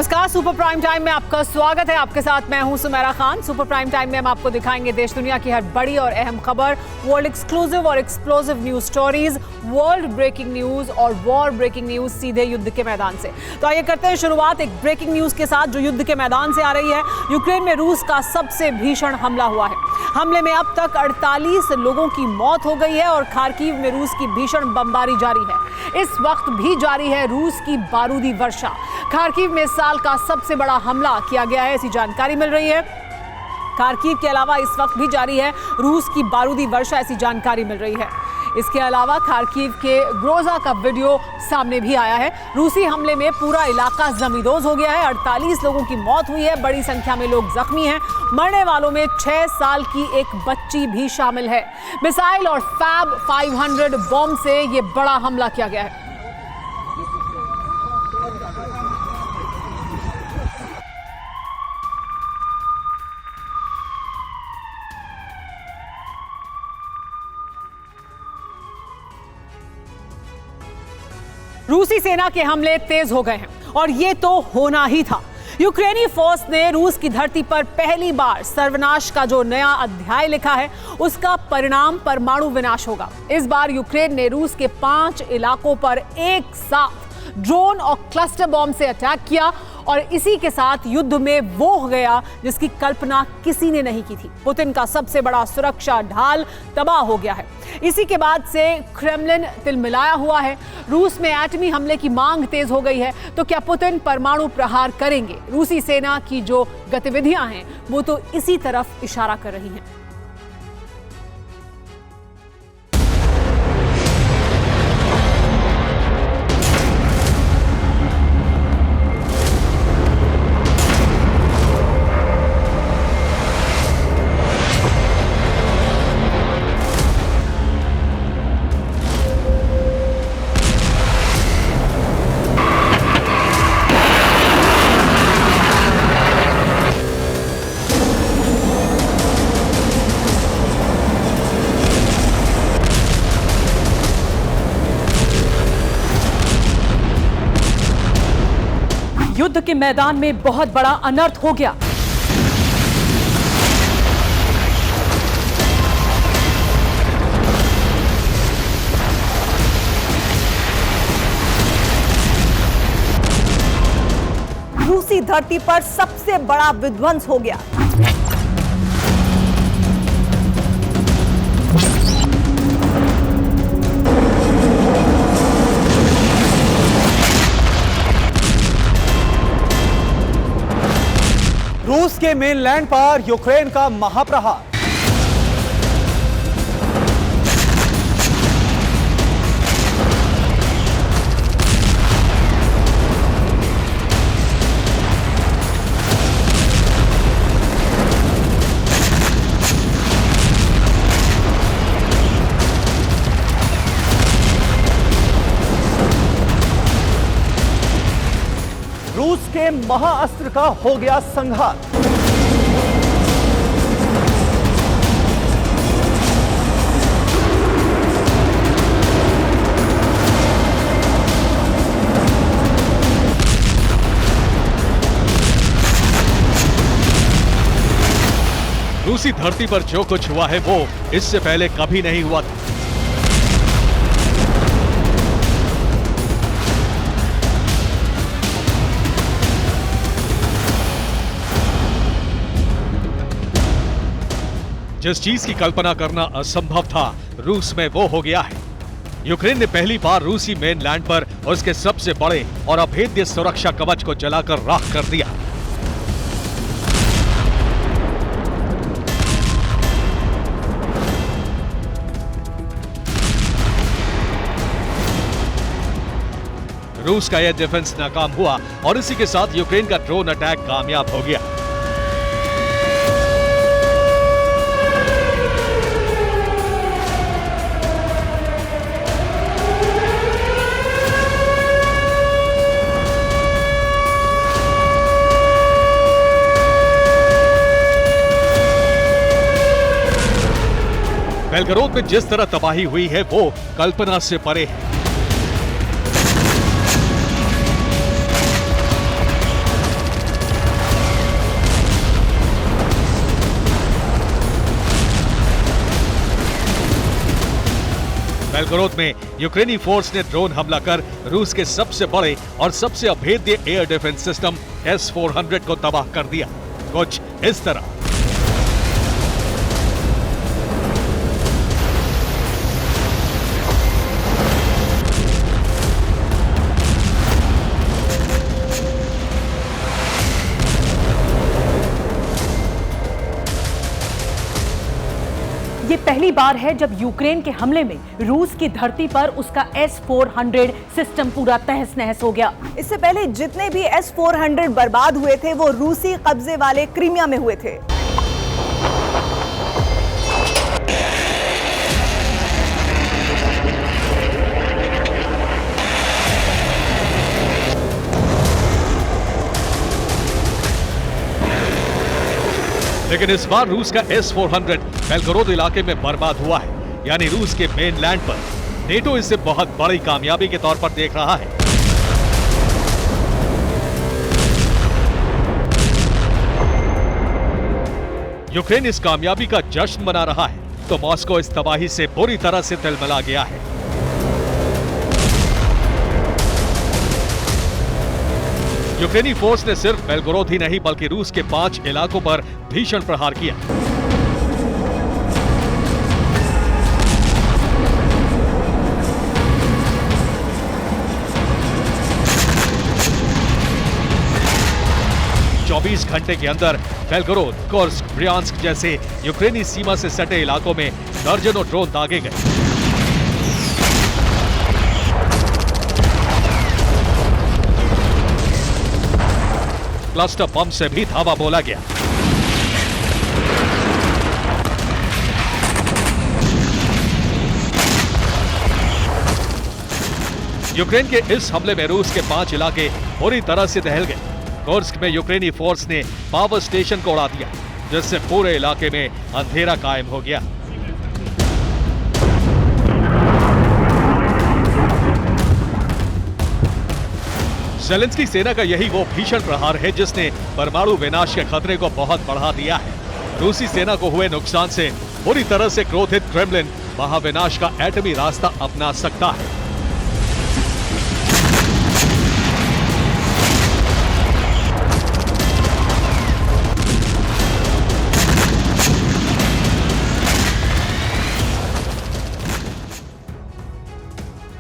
नमस्कार, super prime time में आपका स्वागत है। आपके साथ मैं हूं Sumera Khan. Super prime time में हम आपको दिखाएंगे देश दुनिया की हर बड़ी और अहम खबर, वर्ल्ड एक्सक्लूसिव और explosive news stories, world breaking news और वॉर ब्रेकिंग न्यूज सीधे युद्ध के मैदान से। तो आइए करते हैं शुरुआत एक ब्रेकिंग न्यूज के साथ जो युद्ध के मैदान से आ रही है। यूक्रेन में रूस का सबसे भीषण हमला हुआ है। हमले में अब तक 48 लोगों की मौत हो गई है और खार्किव में रूस की भीषण बमबारी जारी है। इस वक्त भी जारी है रूस की बारूदी वर्षा। खार्किव में साल का सबसे बड़ा हमला किया गया है, ऐसी जानकारी मिल रही है। खार्किव के अलावा इस वक्त भी जारी है रूस की बारूदी वर्षा, ऐसी जानकारी मिल रही है। इसके अलावा खार्किव के ग्रोजा का वीडियो सामने भी आया है। रूसी हमले में पूरा इलाका जमींदोज हो गया है। 48 लोगों की मौत हुई है, बड़ी संख्या में लोग जख्मी हैं। मरने वालों में 6 साल की एक बच्ची भी शामिल है। मिसाइल और फैब 500 बॉम्ब से ये बड़ा हमला किया गया है। रूसी सेना के हमले तेज हो गए हैं और ये तो होना ही था। यूक्रेनी फोर्स ने रूस की धरती पर पहली बार सर्वनाश का जो नया अध्याय लिखा है, उसका परिणाम परमाणु विनाश होगा। इस बार यूक्रेन ने रूस के 5 इलाकों पर एक साथ ड्रोन और क्लस्टर बॉम्ब से अटैक किया और इसी के साथ युद्ध में वो हो गया जिसकी कल्पना किसी ने नहीं की थी। पुतिन का सबसे बड़ा सुरक्षा ढाल तबाह हो गया है। इसी के बाद से क्रेमलिन तिलमिलाया हुआ है। रूस में एटमी हमले की मांग तेज हो गई है। तो क्या पुतिन परमाणु प्रहार करेंगे? रूसी सेना की जो गतिविधियां हैं वो तो इसी तरफ इशारा कर रही हैं। युद्ध के मैदान में बहुत बड़ा अनर्थ हो गया। रूसी धरती पर सबसे बड़ा विध्वंस हो गया। रूस के मेनलैंड पर यूक्रेन का महाप्रहार। रूस के महाअस्त्र का हो गया संहार। रूसी धरती पर जो कुछ हुआ है वो इससे पहले कभी नहीं हुआ था। जिस चीज की कल्पना करना असंभव था, रूस में वो हो गया है। यूक्रेन ने पहली बार रूसी मेनलैंड पर उसके सबसे बड़े और अभेद्य सुरक्षा कवच को जलाकर राख कर दिया। रूस का यह डिफेंस नाकाम हुआ और इसी के साथ यूक्रेन का ड्रोन अटैक कामयाब हो गया। बेलगरोद में जिस तरह तबाही हुई है वो कल्पना से परे है। बेलगोरोद में यूक्रेनी फोर्स ने ड्रोन हमला कर रूस के सबसे बड़े और सबसे अभेद्य एयर डिफेंस सिस्टम S-400 को तबाह कर दिया। कुछ इस तरह। ये पहली बार है जब यूक्रेन के हमले में रूस की धरती पर उसका S-400 सिस्टम पूरा तहस नहस हो गया। इससे पहले जितने भी S-400 बर्बाद हुए थे वो रूसी कब्जे वाले क्रीमिया में हुए थे। लेकिन इस बार रूस का S-400 बेलगोरोद इलाके में बर्बाद हुआ है, यानी रूस के मेनलैंड पर। नेटो इसे बहुत बड़ी कामयाबी के तौर पर देख रहा है। यूक्रेन इस कामयाबी का जश्न मना रहा है, तो मॉस्को इस तबाही से बुरी तरह से तिलमिला गया है। यूक्रेनी फोर्स ने सिर्फ बेलगोरोद ही नहीं बल्कि रूस के 5 इलाकों पर भीषण प्रहार किया। चौबीस घंटे के अंदर बेलगोरोद, कुर्स्क, ब्रियांस्क जैसे यूक्रेनी सीमा से सटे इलाकों में दर्जनों ड्रोन दागे गए। क्लस्टर बम से भी धावा बोला गया। यूक्रेन के इस हमले में रूस के 5 इलाके पूरी तरह से दहल गए। कुर्स्क में यूक्रेनी फोर्स ने पावर स्टेशन को उड़ा दिया, जिससे पूरे इलाके में अंधेरा कायम हो गया। ज़ेलेंस्की सेना का यही वो भीषण प्रहार है जिसने परमाणु विनाश के खतरे को बहुत बढ़ा दिया है। रूसी सेना को हुए नुकसान से बुरी तरह से क्रोधित क्रेमलिन महाविनाश का एटमी रास्ता अपना सकता है।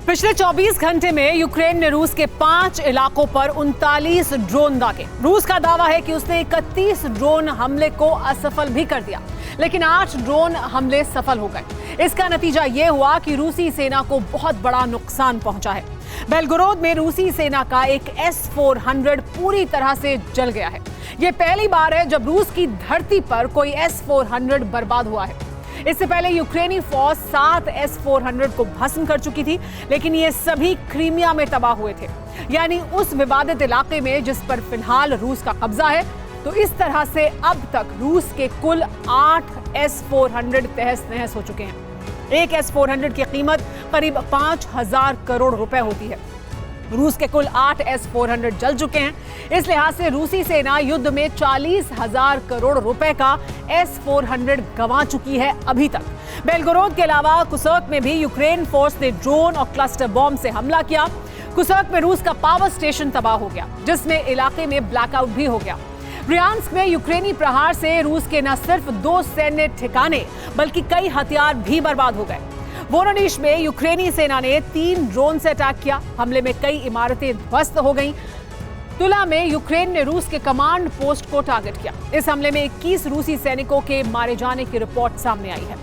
पिछले 24 घंटे में यूक्रेन ने रूस के 5 इलाकों पर 39 ड्रोन दागे। रूस का दावा है कि उसने 31 ड्रोन हमले को असफल भी कर दिया, लेकिन 8 ड्रोन हमले सफल हो गए। इसका नतीजा यह हुआ कि रूसी सेना को बहुत बड़ा नुकसान पहुंचा है। बेलगोरोद में रूसी सेना का एक S-400 पूरी तरह से जल गया है। यह पहली बार है जब रूस की धरती पर कोई S-400 बर्बाद हुआ है। इससे पहले यूक्रेनी फौज 7 S-400 को भस्म कर चुकी थी, लेकिन ये सभी क्रीमिया में तबाह हुए थे, यानी उस विवादित इलाके में जिस पर फिलहाल रूस का कब्जा है। तो इस तरह से अब तक रूस के कुल 8 S-400 तहस नहस हो चुके हैं। एक S-400 की कीमत करीब 5,000 करोड़ रुपए होती है। रूस के कुल 8 S-400 जल चुके हैं। इस लिहाज से रूसी सेना युद्ध में 40,000 करोड़ रुपए का S-400 गंवा चुकी है अभी तक। बेलगोरोद के अलावा कुर्स्क में भी यूक्रेन फोर्स ने ड्रोन और क्लस्टर बॉम्ब से हमला किया। कुर्स्क में रूस का पावर स्टेशन तबाह हो गया, जिसमें इलाके में ब्लैकआउट भी हो गया। ब्रियांस्क में यूक्रेनी प्रहार से रूस के न सिर्फ 2 सैन्य ठिकाने बल्कि कई हथियार भी बर्बाद हो गए। वोरोनिश में यूक्रेनी सेना ने 3 ड्रोन से अटैक किया। हमले में कई इमारतें ध्वस्त हो गईं। तुला में यूक्रेन ने रूस के कमांड पोस्ट को टारगेट किया। इस हमले में 21 रूसी सैनिकों के मारे जाने की रिपोर्ट सामने आई है।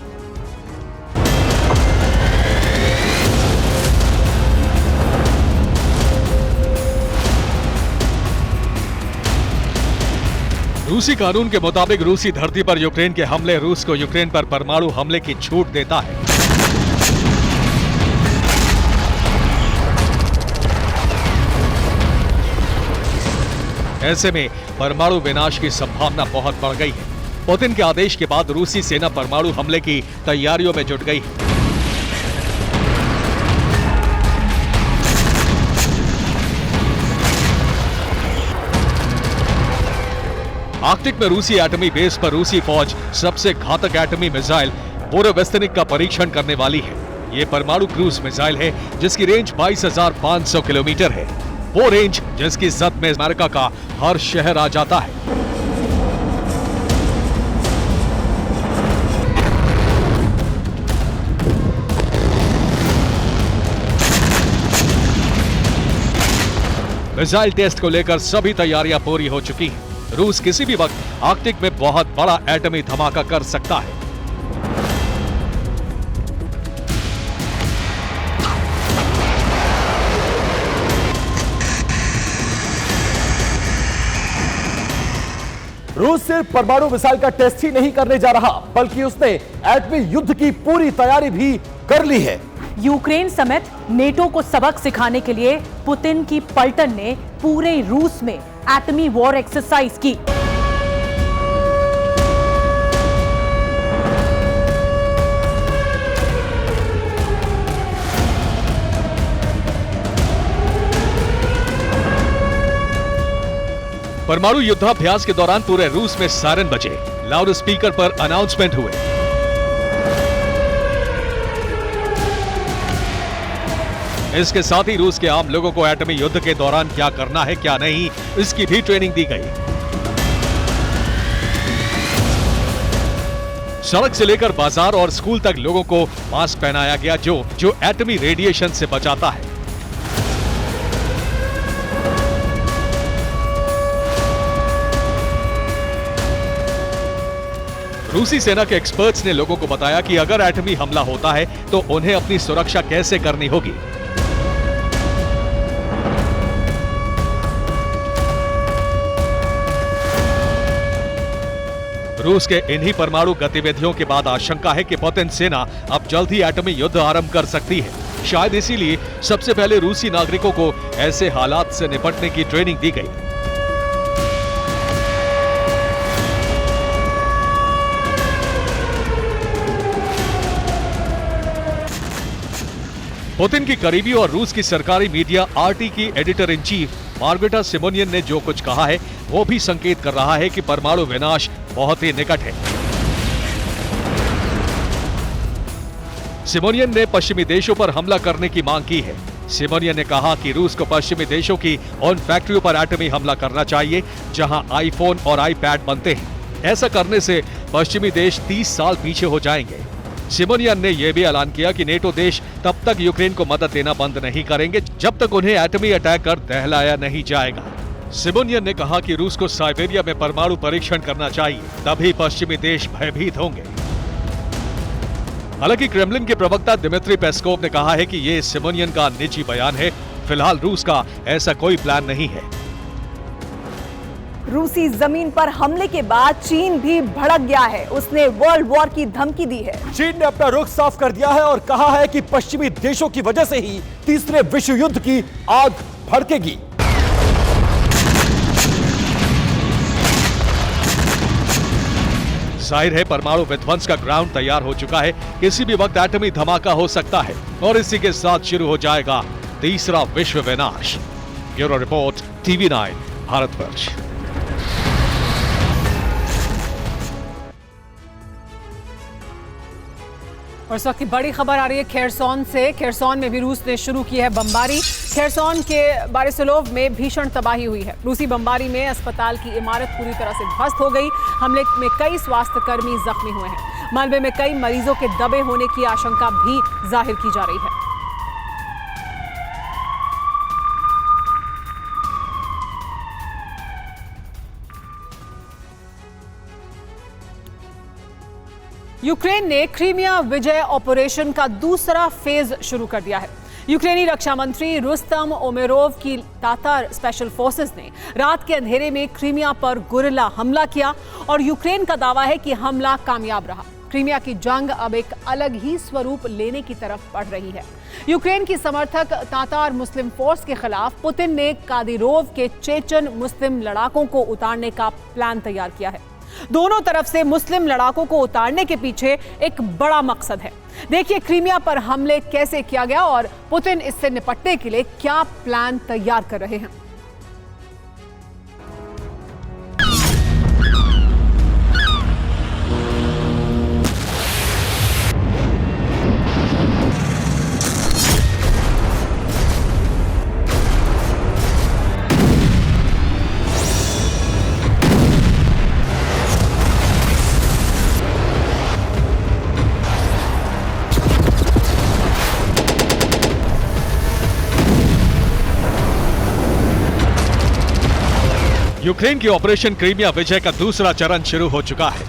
रूसी कानून के मुताबिक रूसी धरती पर यूक्रेन के हमले रूस को यूक्रेन पर परमाणु हमले की छूट देता है। ऐसे में परमाणु विनाश की संभावना बहुत बढ़ गई है। पुतिन के आदेश के बाद रूसी सेना परमाणु हमले की तैयारियों में जुट गई है। आर्कटिक में रूसी एटमी बेस पर रूसी फौज सबसे घातक एटमी मिसाइल बोरोवेस्तनिक का परीक्षण करने वाली है। ये परमाणु क्रूज मिसाइल है जिसकी रेंज 22,500 किलोमीटर है। वो रेंज जिसकी जद में अमेरिका का हर शहर आ जाता है। मिसाइल टेस्ट को लेकर सभी तैयारियां पूरी हो चुकी हैं। रूस किसी भी वक्त आर्कटिक में बहुत बड़ा एटमी धमाका कर सकता है। रूस सिर्फ परमाणु मिसाइल का टेस्ट ही नहीं करने जा रहा, बल्कि उसने एटमी युद्ध की पूरी तैयारी भी कर ली है। यूक्रेन समेत नेटो को सबक सिखाने के लिए पुतिन की पलटन ने पूरे रूस में एटमी वॉर एक्सरसाइज की। परमाणु युद्धाभ्यास के दौरान पूरे रूस में सायरन बजे, लाउड स्पीकर पर अनाउंसमेंट हुए। इसके साथ ही रूस के आम लोगों को एटमी युद्ध के दौरान क्या करना है क्या नहीं, इसकी भी ट्रेनिंग दी गई। सड़क से लेकर बाजार और स्कूल तक लोगों को मास्क पहनाया गया जो एटमी रेडिएशन से बचाता है। रूसी सेना के एक्सपर्ट्स ने लोगों को बताया कि अगर एटमी हमला होता है तो उन्हें अपनी सुरक्षा कैसे करनी होगी। रूस के इन्हीं परमाणु गतिविधियों के बाद आशंका है कि पुतिन सेना अब जल्द ही एटमी युद्ध आरंभ कर सकती है। शायद इसीलिए सबसे पहले रूसी नागरिकों को ऐसे हालात से निपटने की ट्रेनिंग दी गई। पुतिन की करीबी और रूस की सरकारी मीडिया आरटी की editor in chief Margarita Simonyan ने जो कुछ कहा है वो भी संकेत कर रहा है कि परमाणु विनाश बहुत ही निकट है। सिमोनियन ने पश्चिमी देशों पर हमला करने की मांग की है। सिमोनियन ने कहा कि रूस को पश्चिमी देशों की उन फैक्ट्रियों पर एटमी हमला करना चाहिए जहां आईफोन और आईपैड बनते हैं। ऐसा करने से पश्चिमी देश 30 साल पीछे हो जाएंगे। सिमोनियन ने यह भी ऐलान किया कि नेटो देश तब तक यूक्रेन को मदद देना बंद नहीं करेंगे जब तक उन्हें एटमी अटैक कर दहलाया नहीं जाएगा। सिमोनियन ने कहा कि रूस को साइबेरिया में परमाणु परीक्षण करना चाहिए, तभी पश्चिमी देश भयभीत होंगे। हालांकि क्रेमलिन के प्रवक्ता दिमित्री पेस्कोव ने कहा है कि यह सिमोनियन का निजी बयान है। फिलहाल रूस का ऐसा कोई प्लान नहीं है। रूसी जमीन पर हमले के बाद चीन भी भड़क गया है। उसने वर्ल्ड वॉर की धमकी दी है। चीन ने अपना रुख साफ कर दिया है और कहा है कि पश्चिमी देशों की वजह से ही तीसरे विश्व युद्ध की आग भड़केगी। जाहिर है परमाणु विध्वंस का ग्राउंड तैयार हो चुका है। किसी भी वक्त एटमी धमाका हो सकता है और इसी के साथ शुरू हो जाएगा तीसरा विश्व विनाश। Bureau report, TV9 Bharatvarsh. और इस वक्त की बड़ी खबर आ रही है खेरसौन से। खेरसौन में भी रूस ने शुरू की है बमबारी। खेरसौन के बारिसोलोव में भीषण तबाही हुई है। रूसी बमबारी में अस्पताल की इमारत पूरी तरह से ध्वस्त हो गई। हमले में कई स्वास्थ्यकर्मी जख्मी हुए हैं। मलबे में कई मरीजों के दबे होने की आशंका भी जाहिर की जा रही है। यूक्रेन ने क्रीमिया विजय ऑपरेशन का दूसरा फेज शुरू कर दिया है। यूक्रेनी रक्षा मंत्री रुस्तम उमेरोव की तातार स्पेशल फोर्सेस ने रात के अंधेरे में क्रीमिया पर गुरिल्ला हमला किया और यूक्रेन का दावा है कि हमला कामयाब रहा। क्रीमिया की जंग अब एक अलग ही स्वरूप लेने की तरफ बढ़ रही है। यूक्रेन की समर्थक तातार मुस्लिम फोर्स के खिलाफ पुतिन ने कादिरोव के चेचन मुस्लिम लड़ाकों को उतारने का प्लान तैयार किया है। दोनों तरफ से मुस्लिम लड़ाकों को उतारने के पीछे एक बड़ा मकसद है। देखिए क्रीमिया पर हमले कैसे किया गया और पुतिन इससे निपटने के लिए क्या प्लान तैयार कर रहे हैं। यूक्रेन की ऑपरेशन क्रीमिया विजय का दूसरा चरण शुरू हो चुका है।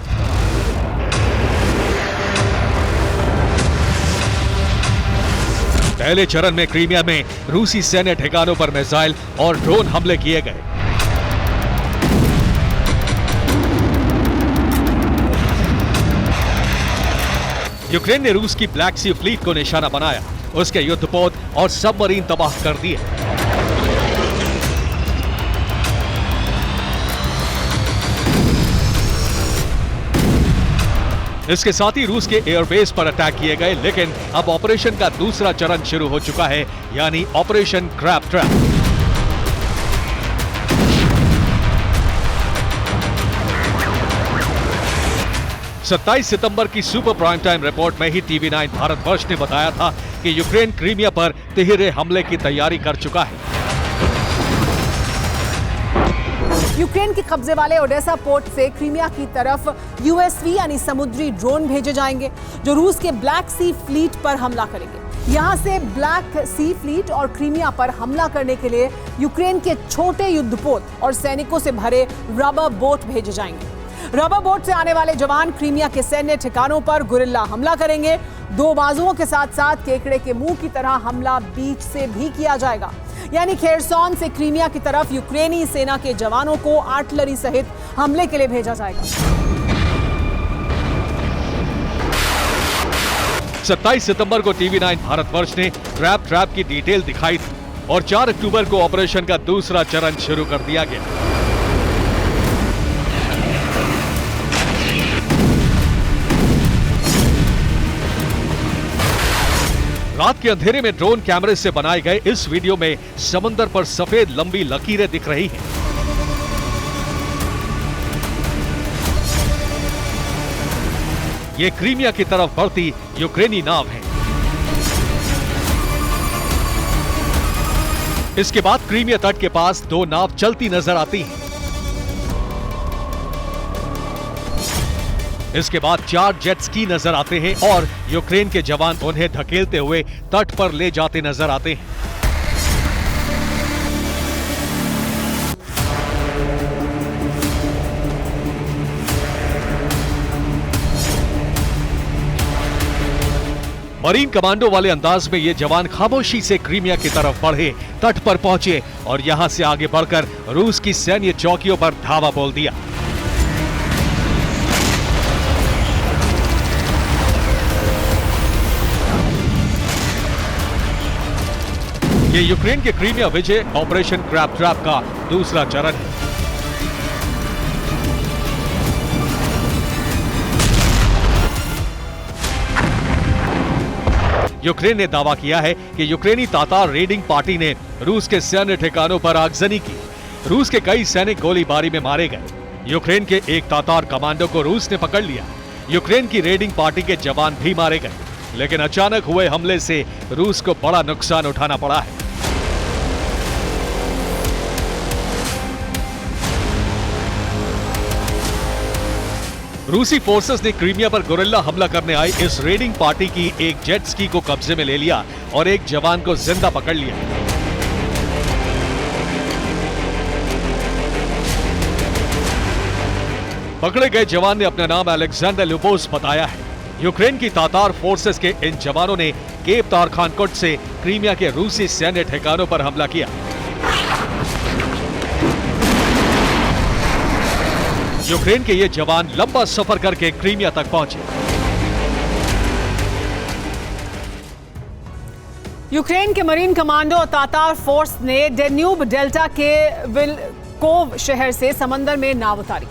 पहले चरण में क्रीमिया में रूसी सैन्य ठिकानों पर मिसाइल और ड्रोन हमले किए गए। यूक्रेन ने रूस की ब्लैक सी फ्लीट को निशाना बनाया, उसके युद्धपोत और सबमरीन तबाह कर दिए। इसके साथ ही रूस के एयरबेस पर अटैक किए गए, लेकिन अब ऑपरेशन का दूसरा चरण शुरू हो चुका है, यानी ऑपरेशन क्रैब ट्रैप। सत्ताईस सितंबर की सुपर प्राइम टाइम रिपोर्ट में ही TV9 भारतवर्ष ने बताया था कि यूक्रेन क्रीमिया पर तिहरे हमले की तैयारी कर चुका है। यूक्रेन के कब्जे वाले ओडेसा पोर्ट से क्रीमिया की तरफ USV यानी समुद्री ड्रोन भेजे जाएंगे, जो रूस के ब्लैक सी फ्लीट पर हमला करेंगे। यहां से ब्लैक सी फ्लीट और क्रीमिया पर हमला करने के लिए यूक्रेन के छोटे युद्धपोत और सैनिकों से भरे रबर बोट भेजे जाएंगे। रबर बोट से आने वाले जवान क्रीमिया के सैन्य ठिकानों पर गुरिल्ला हमला करेंगे। दो बाजुओं के साथ साथ केकड़े के मुंह की तरह हमला बीच से भी किया जाएगा, यानी खेरसॉन से क्रीमिया की तरफ यूक्रेनी सेना के जवानों को आर्टिलरी सहित हमले के लिए भेजा जाएगा। 27 सितंबर को TV9 भारतवर्ष ने क्रैब ट्रैप की डिटेल दिखाई थी और 4 अक्टूबर को ऑपरेशन का दूसरा चरण शुरू कर दिया गया। रात के अंधेरे में ड्रोन कैमरे से बनाए गए इस वीडियो में समंदर पर सफेद लंबी लकीरें दिख रही हैं। ये क्रीमिया की तरफ बढ़ती यूक्रेनी नाव है। इसके बाद क्रीमिया तट के पास दो नाव चलती नजर आती हैं। इसके बाद 4 जेट स्की नजर आते हैं और यूक्रेन के जवान उन्हें धकेलते हुए तट पर ले जाते नजर आते हैं। मरीन कमांडो वाले अंदाज में ये जवान खामोशी से क्रीमिया की तरफ बढ़े, तट पर पहुंचे और यहां से आगे बढ़कर रूस की सैन्य चौकियों पर धावा बोल दिया। ये यूक्रेन के क्रीमिया विजय ऑपरेशन क्रैब ट्रैप का दूसरा चरण है। यूक्रेन ने दावा किया है कि यूक्रेनी तातार रेडिंग पार्टी ने रूस के सैन्य ठिकानों पर आगजनी की। रूस के कई सैनिक गोलीबारी में मारे गए। यूक्रेन के एक तातार कमांडो को रूस ने पकड़ लिया। यूक्रेन की रेडिंग पार्टी के जवान भी मारे गए, लेकिन अचानक हुए हमले से रूस को बड़ा नुकसान उठाना पड़ा है। रूसी फोर्सेस ने क्रीमिया पर गुरिल्ला हमला करने आई इस रेडिंग पार्टी की एक जेट स्की को कब्जे में ले लिया और एक जवान को जिंदा पकड़ लिया। पकड़े गए जवान ने अपना नाम अलेक्जेंडर लुबोस बताया है। यूक्रेन की तातार फोर्सेस के इन जवानों ने केप तारखानकोट से क्रीमिया के रूसी सैन्य ठिकानों पर हमला किया। यूक्रेन के ये जवान लंबा सफर करके क्रीमिया तक पहुंचे। यूक्रेन के मरीन कमांडो और तातार फोर्स ने डेन्यूब डेल्टा के विल्कोव शहर से समंदर में नाव उतारी।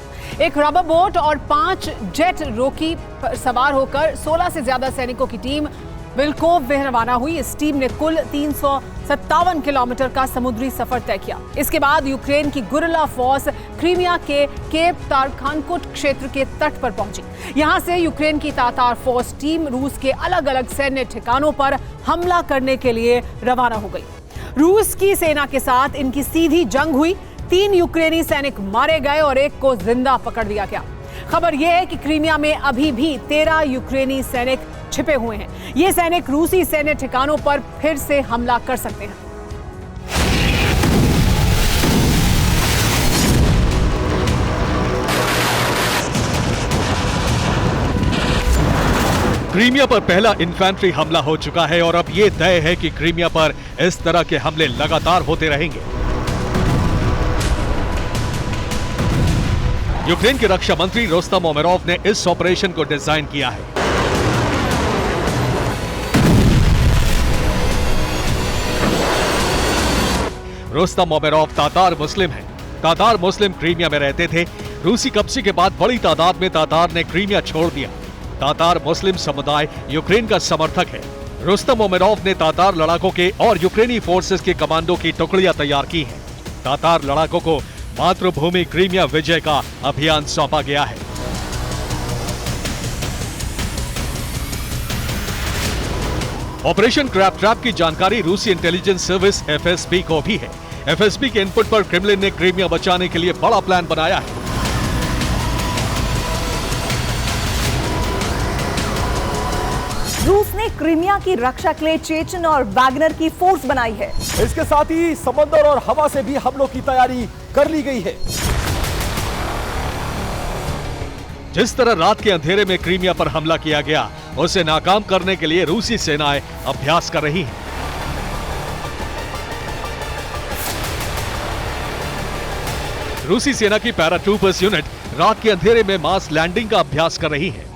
एक रबर बोट और 5 जेट रोकी पर सवार होकर 16 से ज्यादा सैनिकों की टीम विल्कोव में रवाना हुई। इस टीम ने कुल 357 किलोमीटर का समुद्री सफर तय किया। इसके बाद यूक्रेन की गुरिल्ला फोर्स क्रीमिया के केप तारखानकोट क्षेत्र के तट पर पहुंची। यहां से यूक्रेन की तातार फोर्स टीम रूस के अलग अलग सैन्य ठिकानों पर हमला करने के लिए रवाना हो गई। रूस की सेना के साथ इनकी सीधी जंग हुई। 3 यूक्रेनी सैनिक मारे गए और एक को जिंदा पकड़ लिया गया। खबर यह है कि क्रीमिया में अभी भी 13 यूक्रेनी सैनिक छिपे हुए हैं। ये सैनिक रूसी सैन्य ठिकानों पर फिर से हमला कर सकते हैं। क्रीमिया पर पहला इन्फेंट्री हमला हो चुका है और अब ये तय है कि क्रीमिया पर इस तरह के हमले लगातार होते रहेंगे। यूक्रेन के रक्षा मंत्री रोस्तम ओमेरोव ने इस ऑपरेशन को डिजाइन किया है। रोस्तम ओमेरोव तातार मुस्लिम हैं। तातार मुस्लिम क्रीमिया में रहते थे। रूसी कब्जे के बाद बड़ी तादाद में तातार ने क्रीमिया छोड़ दिया। तातार मुस्लिम समुदाय यूक्रेन का समर्थक है। रोस्तम ओमेरोव ने तातार लड़ाकों के और यूक्रेनी फोर्सेस के कमांडो की टुकड़ियां तैयार की हैं। तातार लड़ाकों को मातृभूमि क्रीमिया विजय का अभियान सौंपा गया है। ऑपरेशन क्रैप ट्रैप की जानकारी रूसी इंटेलिजेंस सर्विस एफएसबी को भी है। एफएसबी के इनपुट पर क्रेमलिन ने क्रीमिया बचाने के लिए बड़ा प्लान बनाया है। रूस ने क्रीमिया की रक्षा के लिए चेचन और वैगनर की फोर्स बनाई है। इसके साथ ही समंदर और हवा से भी हमलों की तैयारी कर ली गई है। जिस तरह रात के अंधेरे में क्रीमिया पर हमला किया गया, उसे नाकाम करने के लिए रूसी सेनाएं अभ्यास कर रही हैं। रूसी सेना की पैराट्रूपर्स यूनिट रात के अंधेरे में मास लैंडिंग का अभ्यास कर रही है।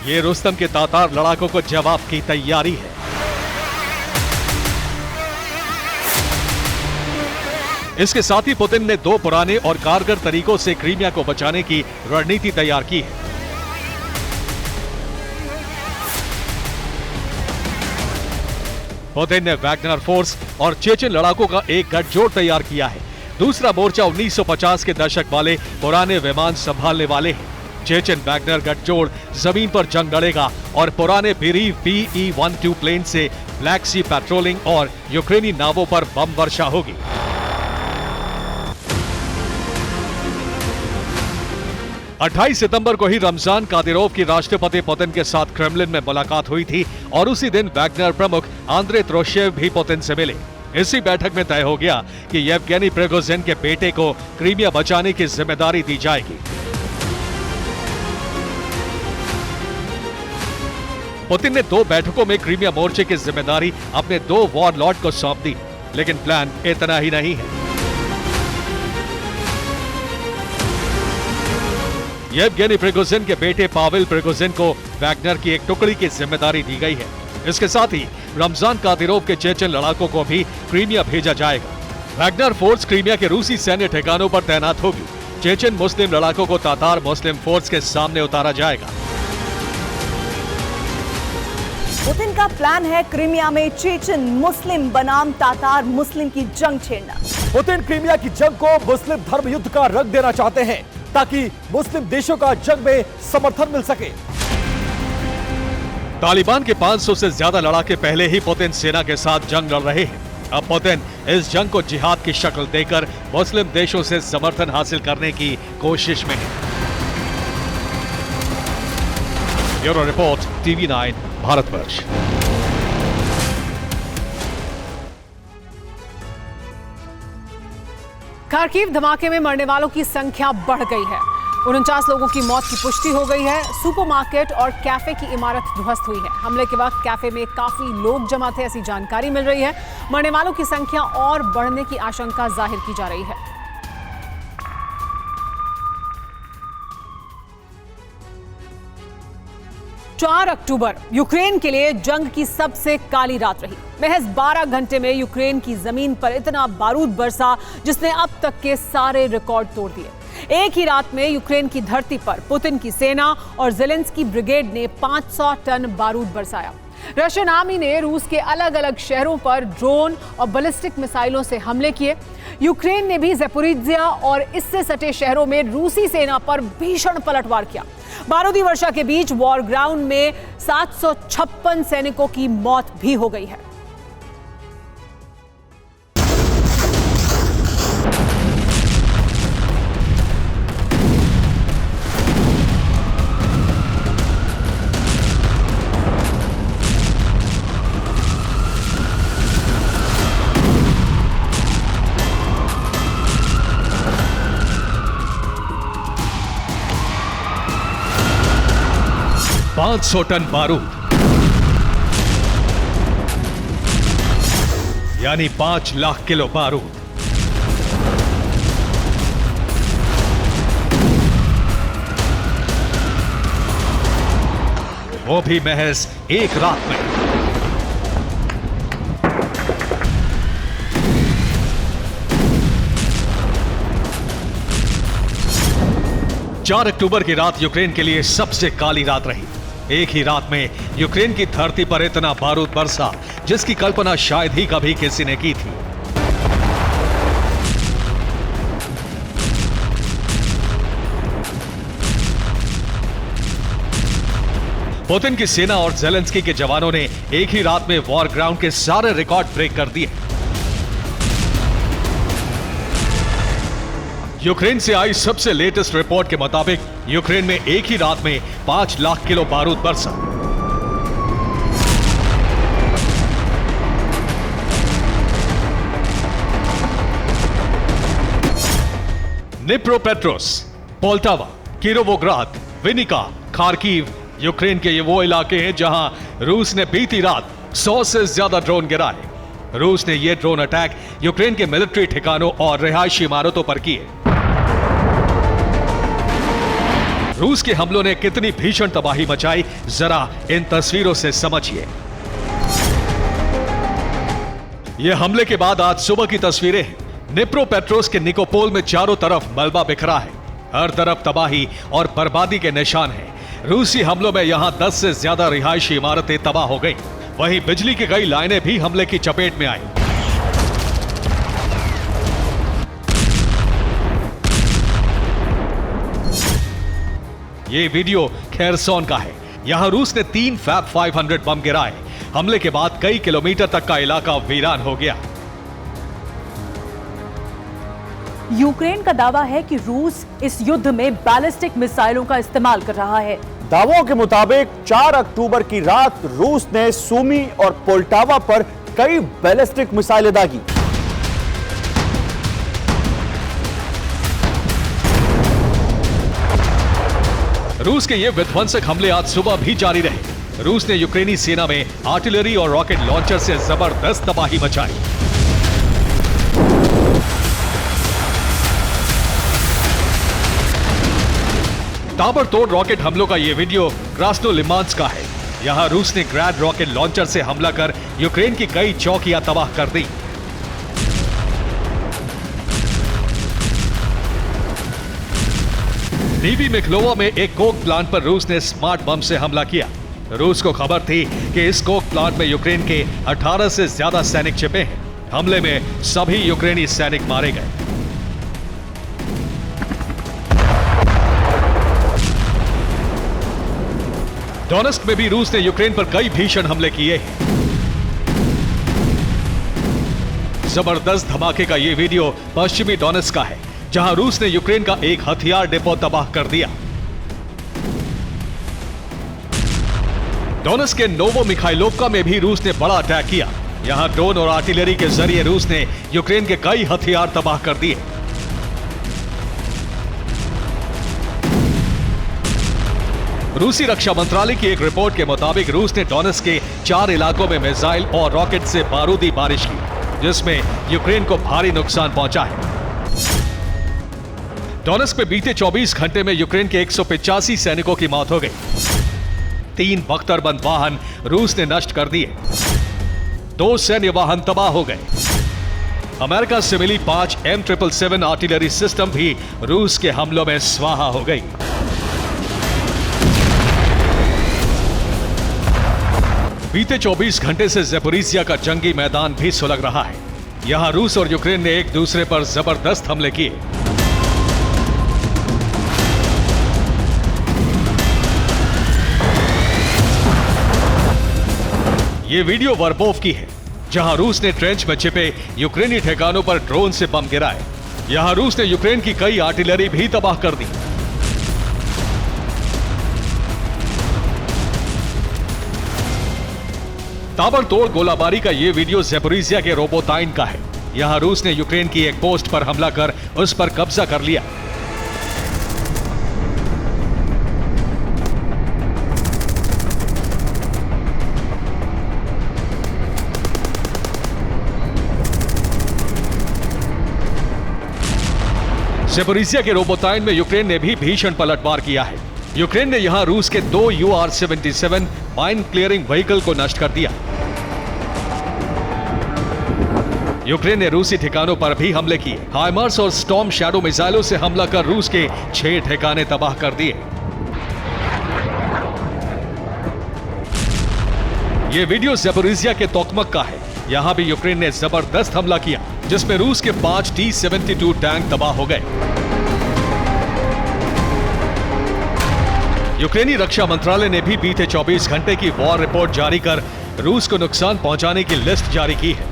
ये रुस्तम के तातार लड़ाकों को जवाब की तैयारी है। इसके साथ ही पुतिन ने दो पुराने और कारगर तरीकों से क्रीमिया को बचाने की रणनीति तैयार की है। पुतिन ने वैगनर फोर्स और चेचन लड़ाकों का एक गठजोड़ तैयार किया है। दूसरा मोर्चा 1950 के दशक वाले पुराने विमान संभालने वाले हैं। चेचन वैगनर गठजोड़ जमीन पर जंग लड़ेगा और पुराने बिरीव PE-12 प्लेन से ब्लैक सी पेट्रोलिंग और यूक्रेनी नावों पर बम वर्षा होगी। अट्ठाईस सितंबर को ही रमजान कादिरोव की राष्ट्रपति पुतिन के साथ क्रेमलिन में मुलाकात हुई थी और उसी दिन वैगनर प्रमुख आंद्रे त्रोशेव भी पुतिन से मिले। इसी बैठक में तय हो गया कि येवगेनी प्रिगोजिन के बेटे को क्रीमिया बचाने की जिम्मेदारी दी जाएगी। पुतिन ने दो बैठकों में क्रीमिया मोर्चे की जिम्मेदारी अपने दो वॉरलॉर्ड को सौंप दी, लेकिन प्लान इतना ही नहीं है। येवगेनी प्रिगोजिन के बेटे पावेल प्रिगोजिन को वैगनर की एक टुकड़ी की जिम्मेदारी दी गई है। इसके साथ ही रमजान कादिरोव के चेचन लड़ाकों को भी क्रीमिया भेजा जाएगा। वैगनर फोर्स क्रीमिया के रूसी सैन्य ठिकानों पर तैनात होगी। चेचन मुस्लिम लड़ाकों को तातार मुस्लिम फोर्स के सामने उतारा जाएगा। पुतिन का प्लान है क्रीमिया में चेचन मुस्लिम बनाम तातार मुस्लिम की जंग छेड़ना। पुतिन क्रीमिया की जंग को मुस्लिम धर्म युद्ध का रंग देना चाहते हैं ताकि मुस्लिम देशों का जंग में समर्थन मिल सके। तालिबान के 500 से ज्यादा लड़ाके पहले ही पुतिन सेना के साथ जंग लड़ रहे हैं। अब पुतिन इस जंग को जिहाद की शक्ल देकर मुस्लिम देशों से समर्थन हासिल करने की कोशिश में है। Bureau report TV9 Bharatvarsh. Kharkiv धमाके में मरने वालों की संख्या बढ़ गई है। 49 लोगों की मौत की पुष्टि हो गई है। सुपरमार्केट और कैफे की इमारत ध्वस्त हुई है। हमले के वक्त कैफे में काफी लोग जमा थे, ऐसी जानकारी मिल रही है। मरने वालों की संख्या और बढ़ने की आशंका जाहिर की जा रही है। चार अक्टूबर यूक्रेन के लिए जंग की सबसे काली रात रही। महज 12 घंटे में यूक्रेन की जमीन पर इतना बारूद बरसा जिसने अब तक के सारे रिकॉर्ड तोड़ दिए। एक ही रात में यूक्रेन की धरती पर पुतिन की सेना और ज़ेलेंस्की ब्रिगेड ने 500 टन बारूद बरसाया। रशियन आर्मी ने रूस के अलग अलग शहरों पर ड्रोन और बैलिस्टिक मिसाइलों से हमले किए। यूक्रेन ने भी ज़ैपोरिज्जिया और इससे सटे शहरों में रूसी सेना पर भीषण पलटवार किया। बारूदी वर्षा के बीच वॉर ग्राउंड में 756 सैनिकों की मौत भी हो गई है। 500 टन बारूद, यानी 5 लाख किलो बारूद। वो भी महज एक रात में। चार अक्टूबर की रात यूक्रेन के लिए सबसे काली रात रही। एक ही रात में यूक्रेन की धरती पर इतना बारूद बरसा जिसकी कल्पना शायद ही कभी किसी ने की थी। पुतिन की सेना और ज़ेलेंस्की के जवानों ने एक ही रात में वॉर ग्राउंड के सारे रिकॉर्ड ब्रेक कर दिए। यूक्रेन से आई सबसे लेटेस्ट रिपोर्ट के मुताबिक यूक्रेन में एक ही रात में 5 लाख किलो बारूद बरसा। निप्रोपेट्रोव्स्क, पोल्टावा, किरोवोग्राद, विनिका, खार्किव, यूक्रेन के ये वो इलाके हैं जहां रूस ने बीती रात 100 से ज्यादा ड्रोन गिराए। रूस ने ये ड्रोन अटैक यूक्रेन के मिलिट्री ठिकानों और रिहायशी इमारतों पर किए। रूस के हमलों ने कितनी भीषण तबाही मचाई, जरा इन तस्वीरों से समझिए। ये हमले के बाद आज सुबह की तस्वीरें हैं। निप्रोपेट्रोव्स्क के निकोपोल में चारों तरफ मलबा बिखरा है, हर तरफ तबाही और बर्बादी के निशान हैं। रूसी हमलों में यहां 10 से ज्यादा रिहायशी इमारतें तबाह हो गईं। वहीं बिजली की कई लाइनें भी हमले की चपेट में आईं। ये वीडियो खेरसोन का है। यहां रूस ने 3 फैब 500 बम गिराए। हमले के बाद कई किलोमीटर तक का इलाका वीरान हो गया। यूक्रेन का दावा है कि रूस इस युद्ध में बैलिस्टिक मिसाइलों का इस्तेमाल कर रहा है। दावों के मुताबिक 4 अक्टूबर की रात रूस ने सूमी और पोल्टावा पर कई बैलिस्टिक मिसाइलें दागी। रूस के ये विध्वंसक हमले आज सुबह भी जारी रहे। रूस ने यूक्रेनी सेना में आर्टिलरी और रॉकेट लॉन्चर से जबरदस्त तबाही मचाई। ताबड़तोड़ रॉकेट हमलों का यह वीडियो क्रास्नोलिमांस्क का है। यहां रूस ने ग्रैड रॉकेट लॉन्चर से हमला कर यूक्रेन की कई चौकियां तबाह कर दी। नीवी मिखलोवा में एक कोक प्लांट पर रूस ने स्मार्ट बम से हमला किया। रूस को खबर थी कि इस कोक प्लांट में यूक्रेन के 18 से ज्यादा सैनिक छिपे हैं। हमले में सभी यूक्रेनी सैनिक मारे गए। डोनेस्क में भी रूस ने यूक्रेन पर कई भीषण हमले किए हैं। जबरदस्त धमाके का यह वीडियो पश्चिमी डोनेस्क का है, जहां रूस ने यूक्रेन का एक हथियार डिपो तबाह कर दिया। डोनेस्क के नोवो मिखाइलोव्का में भी रूस ने बड़ा अटैक किया। यहां ड्रोन और आर्टिलरी के जरिए रूस ने यूक्रेन के कई हथियार तबाह कर दिए। रूसी रक्षा मंत्रालय की एक रिपोर्ट के मुताबिक रूस ने डोनेस्क के 4 इलाकों में मिसाइल और रॉकेट से बारूदी बारिश की, जिसमें यूक्रेन को भारी नुकसान पहुंचा है। डोनेस्क में बीते 24 घंटे में यूक्रेन के 185 सैनिकों की मौत हो गई। 3 बख्तरबंद वाहन रूस ने नष्ट कर दिए। 2 सैन्य वाहन तबाह हो गए। अमेरिका से मिली 5 M777 आर्टिलरी सिस्टम भी रूस के हमलों में स्वाहा हो गई। बीते 24 घंटे से ज़ेपोरिज़िया का जंगी मैदान भी सुलग रहा है। यहां रूस और यूक्रेन ने एक दूसरे पर जबरदस्त हमले किए। ये वीडियो वर्बोव की है, जहां रूस ने ट्रेंच में छिपे यूक्रेनी ठिकानों पर ड्रोन से बम गिराए। यहां रूस ने यूक्रेन की कई आर्टिलरी भी तबाह कर दी। ताबड़तोड़ गोलाबारी का यह वीडियो ज़ेपोरिज़िया के रोबोताइन का है। यहां रूस ने यूक्रेन की एक पोस्ट पर हमला कर उस पर कब्जा कर लिया। ये ज़ेपोरिज़िया के रोबोटाइन में यूक्रेन ने भी भीषण पलटवार किया है। यूक्रेन ने यहां रूस के 2 UR-77 माइन क्लियरिंग व्हीकल को नष्ट कर दिया। यूक्रेन ने रूसी ठिकानों पर भी हमले किए। हाइमार्स और स्टॉर्म शैडो मिसाइलों से हमला कर रूस के 6 ठिकाने तबाह कर दिए। ये वीडियो ज़ेपोरिज़िया के तोकमक का है। यहां भी यूक्रेन ने जबरदस्त हमला किया, जिसमें रूस के 5 T-72 टैंक तबाह हो गए। यूक्रेनी रक्षा मंत्रालय ने भी बीते 24 घंटे की वॉर रिपोर्ट जारी कर रूस को नुकसान पहुंचाने की लिस्ट जारी की है।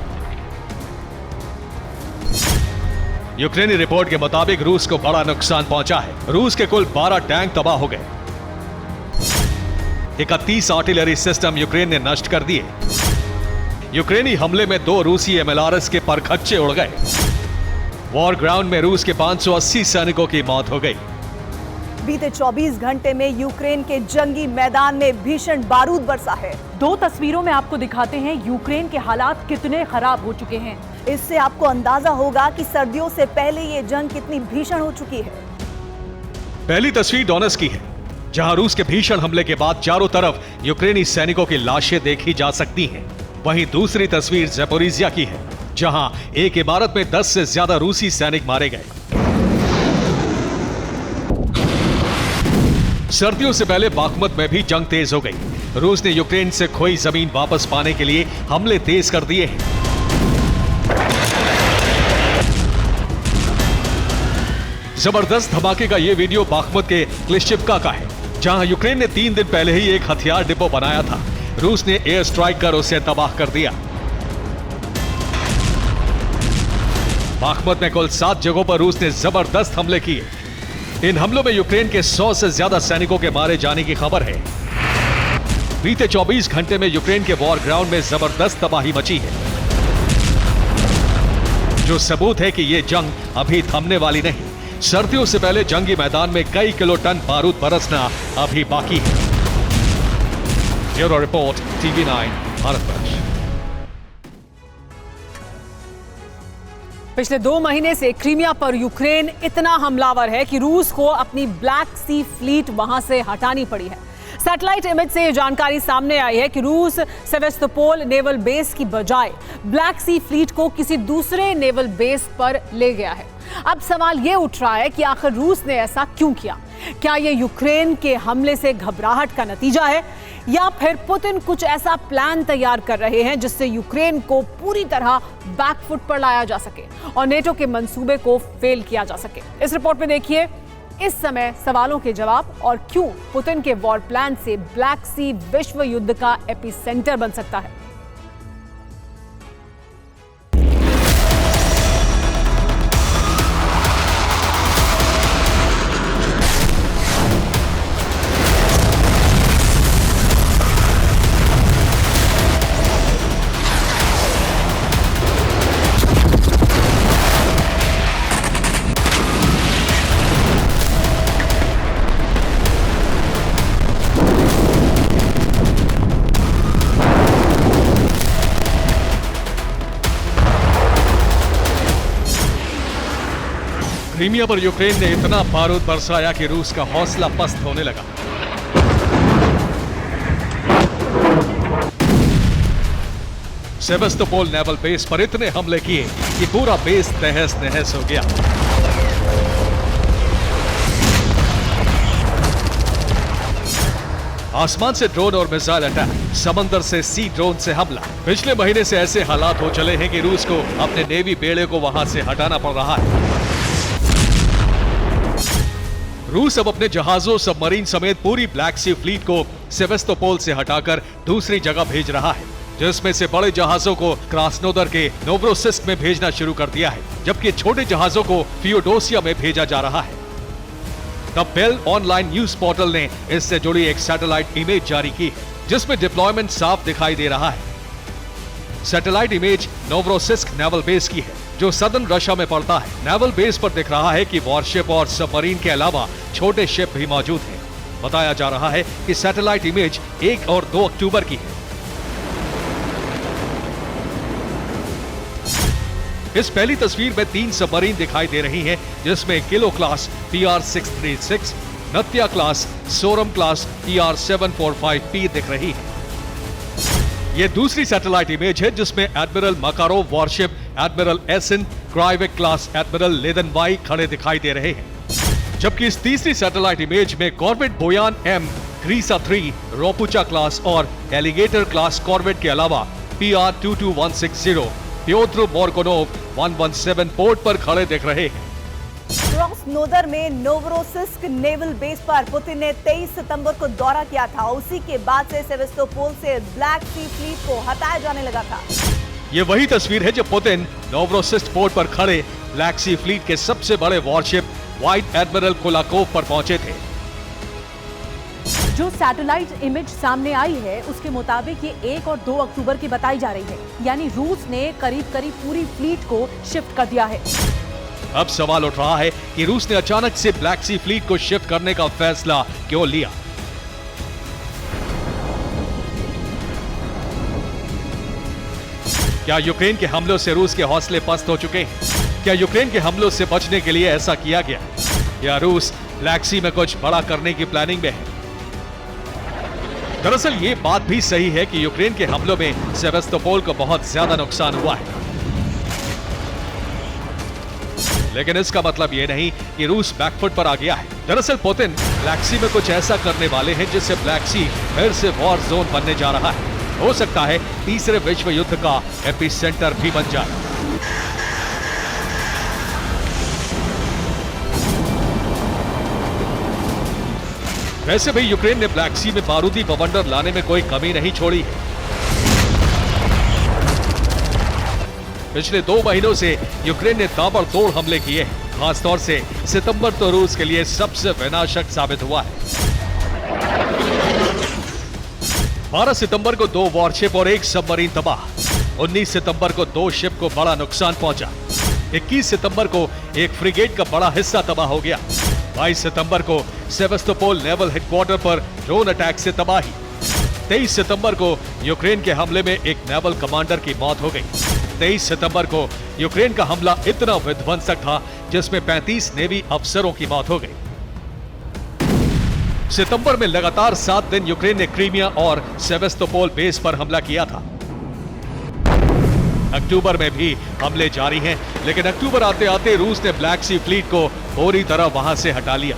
यूक्रेनी रिपोर्ट के मुताबिक रूस को बड़ा नुकसान पहुंचा है। रूस के कुल 12 टैंक तबाह हो गए। 31 आर्टिलरी सिस्टम यूक्रेन ने नष्ट कर दिए। यूक्रेनी हमले में 2 रूसी MLRS के परखच्चे उड़ गए। वॉर ग्राउंड में रूस के 580 सैनिकों की मौत हो गई। बीते 24 घंटे में यूक्रेन के जंगी मैदान में भीषण बारूद बरसा है। 2 तस्वीरों में आपको दिखाते हैं यूक्रेन के हालात कितने खराब हो चुके हैं। इससे आपको अंदाजा होगा कि सर्दियों से पहले ये जंग कितनी भीषण हो चुकी है। पहली तस्वीर डोनेट्स्क की है, जहां रूस के भीषण हमले के बाद चारों तरफ यूक्रेनी सैनिकों की लाशें देखी जा सकती हैं। वहीं दूसरी तस्वीर ज़ेपोरिज़िया की है, जहां एक इमारत में 10 से ज्यादा रूसी सैनिक मारे गए। सर्दियों से पहले बाखमुत में भी जंग तेज हो गई। रूस ने यूक्रेन से खोई जमीन वापस पाने के लिए हमले तेज कर दिए हैं। जबरदस्त धमाके का यह वीडियो बाखमुत के क्लिश्चिवका का है, जहां यूक्रेन ने 3 दिन पहले ही एक हथियार डिपो बनाया था। रूस ने एयर स्ट्राइक कर उसे तबाह कर दिया। बाखमुत में कुल 7 जगहों पर रूस ने जबरदस्त हमले किए। इन हमलों में यूक्रेन के 100 से ज्यादा सैनिकों के मारे जाने की खबर है। बीते 24 घंटे में यूक्रेन के वॉर ग्राउंड में जबरदस्त तबाही मची है, जो सबूत है कि यह जंग अभी थमने वाली नहीं। सर्दियों से पहले जंगी मैदान में कई किलो टन बारूद बरसना अभी बाकी है। Bureau report, TV9 Bharatvarsh. पिछले 2 महीने से क्रीमिया पर यूक्रेन इतना हमलावर है कि रूस को अपनी ब्लैक सी फ्लीट वहां से हटानी पड़ी है। सैटेलाइट इमेज से यह जानकारी सामने आई है कि रूस सेवेस्तोपोल नेवल बेस की बजाय ब्लैक सी फ्लीट को किसी दूसरे नेवल बेस पर ले गया है। अब सवाल यह उठ रहा है कि आखिर रूस ने ऐसा क्यों किया? क्या यह यूक्रेन के हमले से घबराहट का नतीजा है, या फिर पुतिन कुछ ऐसा प्लान तैयार कर रहे हैं जिससे यूक्रेन को पूरी तरह बैकफुट पर लाया जा सके और नेटो के मंसूबे को फेल किया जा सके? इस रिपोर्ट में देखिए इस समय सवालों के जवाब और क्यों पुतिन के वॉर प्लान से ब्लैक सी विश्व युद्ध का एपिसेंटर बन सकता है। क्रीमिया पर यूक्रेन ने इतना बारूद बरसाया कि रूस का हौसला पस्त होने लगा। सेवेस्तोपोल नेवल बेस पर इतने हमले किए कि पूरा बेस तहस नहस हो गया। आसमान से ड्रोन और मिसाइल अटैक, समंदर से सी ड्रोन से हमला। पिछले महीने से ऐसे हालात हो चले हैं कि रूस को अपने नेवी बेड़े को वहां से हटाना पड़ रहा है। रूस अब अपने जहाजों, सबमरीन समेत पूरी ब्लैक सी फ्लीट को सेवेस्तोपोल से हटाकर दूसरी जगह भेज रहा है, जिसमें से बड़े जहाजों को क्रास्नोदर के नोवरोसिस्क में भेजना शुरू कर दिया है, जबकि छोटे जहाजों को फियोडोसिया में भेजा जा रहा है। The Bell online news portal ने इससे जुड़ी एक सैटेलाइट इमेज जारी की है, जिसमें डिप्लॉयमेंट साफ दिखाई दे रहा है। सैटेलाइट इमेज नोवरोसिस्क नेवल बेस की है, जो सदर्न रशिया में पड़ता है। नेवल बेस पर दिख रहा है कि वॉरशिप और सबमरीन के अलावा छोटे शिप भी मौजूद हैं। बताया जा रहा है कि सैटेलाइट इमेज 1 और 2 अक्टूबर की है। इस पहली तस्वीर में 3 सबमरीन दिखाई दे रही हैं, जिसमें Kilo class PR-636, Natya class, Sorum class PR-745P दिख रही है। ये दूसरी सैटेलाइट इमेज है जिसमें एडमिरल मकारोव वॉरशिप, एडमिरल एसन, क्राइवेक क्लास एडमिरल लेदनवाई खड़े दिखाई दे रहे हैं। जबकि इस तीसरी सैटेलाइट इमेज में कॉर्वेट बोयान M, ग्रीसा 3, रोपुचा क्लास और एलिगेटर क्लास कॉर्वेट के अलावा PR-22160, प्योत्र मोरकोनोव 117 पोर्ट पर खड़े दिख रहे हैं। क्रॉसनोदर में नोवरोसिस्क नेवल बेस पर पुतिन ने 23 सितंबर को दौरा किया था। उसी के बाद से सेवेस्तोपोल से ब्लैक सी फ्लीट को हटाया जाने लगा था। ये वही तस्वीर है जब पुतिन नोवरोसिस्क पोर्ट पर खड़े ब्लैक सी फ्लीट के सबसे बड़े वॉरशिप व्हाइट एडमिरल कुलाकोव पर पहुंचे थे। जो सैटेलाइट इमेज सामने आई है उसके मुताबिक ये 1 और 2 अक्टूबर की बताई जा रही है, यानी रूस ने करीब करीब पूरी फ्लीट को शिफ्ट कर दिया है। अब सवाल उठ रहा है कि रूस ने अचानक से ब्लैक सी फ्लीट को शिफ्ट करने का फैसला क्यों लिया। क्या यूक्रेन के हमलों से रूस के हौसले पस्त हो चुके हैं? क्या यूक्रेन के हमलों से बचने के लिए ऐसा किया गया, या रूस ब्लैक सी में कुछ बड़ा करने की प्लानिंग में है? दरअसल ये बात भी सही है कि यूक्रेन के हमलों में सेवेस्तोपोल को बहुत ज्यादा नुकसान हुआ है, लेकिन इसका मतलब ये नहीं कि रूस बैकफुट पर आ गया है। दरअसल पुतिन ब्लैक सी में कुछ ऐसा करने वाले हैं जिससे ब्लैक सी फिर से वॉर जोन बनने जा रहा है। हो सकता है तीसरे विश्व युद्ध का एपिसेंटर भी बन जाए। वैसे भी यूक्रेन ने ब्लैक सी में बारूदी बवंडर लाने में कोई कमी नहीं छोड़ी है। पिछले 2 महीनों से यूक्रेन ने ताबड़तोड़ हमले किए हैं। खासतौर से सितंबर तो रूस के लिए सबसे विनाशक साबित हुआ है। 12 सितंबर को 2 वॉरशिप और 1 सबमरीन तबाह। 19 सितंबर को 2 शिप को बड़ा नुकसान पहुंचा। 21 सितंबर को एक फ्रिगेट का बड़ा हिस्सा तबाह हो गया। 22 सितंबर को सेवेस्तोपोल नेवल हेडक्वार्टर पर ड्रोन अटैक से तबाही। 23 सितंबर को यूक्रेन के हमले में एक नेवल कमांडर की मौत हो गई। 23 सितंबर को यूक्रेन का हमला इतना विध्वंसक था जिसमें 35 नेवी अफसरों की मौत हो गई। सितंबर में लगातार 7 दिन यूक्रेन ने क्रीमिया और सेवेस्तोपोल बेस पर हमला किया था। अक्टूबर में भी हमले जारी हैं, लेकिन अक्टूबर आते आते रूस ने ब्लैक सी फ्लीट को पूरी तरह वहां से हटा लिया।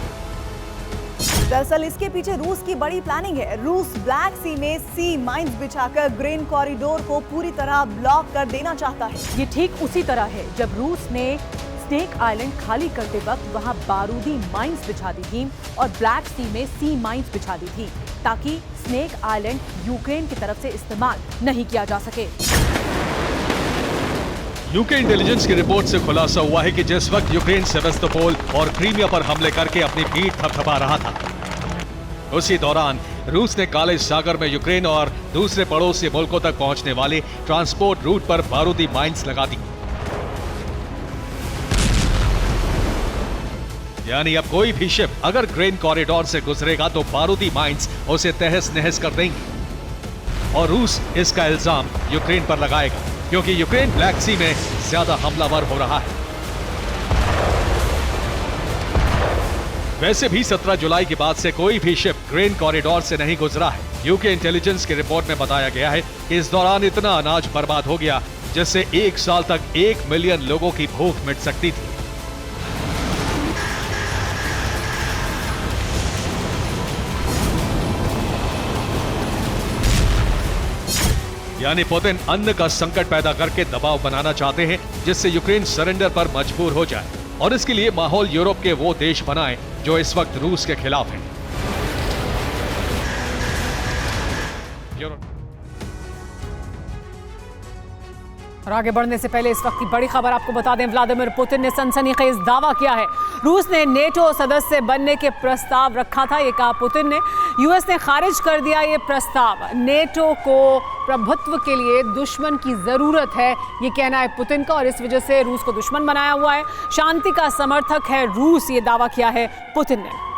दरअसल इसके पीछे रूस की बड़ी प्लानिंग है। रूस ब्लैक सी में सी माइंस बिछाकर ग्रेन कॉरिडोर को पूरी तरह ब्लॉक कर देना चाहता है। ये ठीक उसी तरह है जब रूस ने स्नेक आइलैंड खाली करते वक्त वहां बारूदी माइंस बिछा दी थी और ब्लैक सी में सी माइंस बिछा दी थी, ताकि स्नेक आइलैंड यूक्रेन की तरफ से इस्तेमाल नहीं किया जा सके। यूके इंटेलिजेंस की रिपोर्ट से खुलासा हुआ है कि जिस वक्त यूक्रेन सेवेस्तोपोल और क्रीमिया पर हमले करके अपनी पीठ थपथपा रहा था, उसी दौरान रूस ने काले सागर में यूक्रेन और दूसरे पड़ोसी मुल्कों तक पहुंचने वाले ट्रांसपोर्ट रूट पर बारूदी माइंस लगा दी। यानी अब कोई भी शिप अगर ग्रेन कॉरिडोर से गुजरेगा तो बारूदी माइंस उसे तहस नहस कर देंगी और रूस इसका इल्जाम यूक्रेन पर लगाएगा, क्योंकि यूक्रेन ब्लैक सी में ज्यादा हमलावर हो रहा है। वैसे भी 17 जुलाई के बाद से कोई भी शिप ग्रेन कॉरिडोर से नहीं गुजरा है। यूके इंटेलिजेंस की रिपोर्ट में बताया गया है कि इस दौरान इतना अनाज बर्बाद हो गया जिससे 1 साल तक 1 मिलियन लोगों की भूख मिट सकती थी। यानी पुतिन अन्न का संकट पैदा करके दबाव बनाना चाहते हैं जिससे यूक्रेन सरेंडर पर मजबूर हो जाए और इसके लिए माहौल यूरोप के वो देश बनाए जो इस वक्त रूस के खिलाफ हैं। और आगे बढ़ने से पहले इस वक्त की बड़ी खबर आपको बता दें, व्लादिमीर पुतिन ने सनसनीखेज दावा किया है। रूस ने नेटो सदस्य बनने के प्रस्ताव रखा था, ये कहा पुतिन ने। यूएस ने खारिज कर दिया ये प्रस्ताव। नेटो को प्रभुत्व के लिए दुश्मन की जरूरत है, ये कहना है पुतिन का, और इस वजह से रूस को दुश्मन बनाया हुआ है। शांति का समर्थक है रूस, ये दावा किया है पुतिन ने।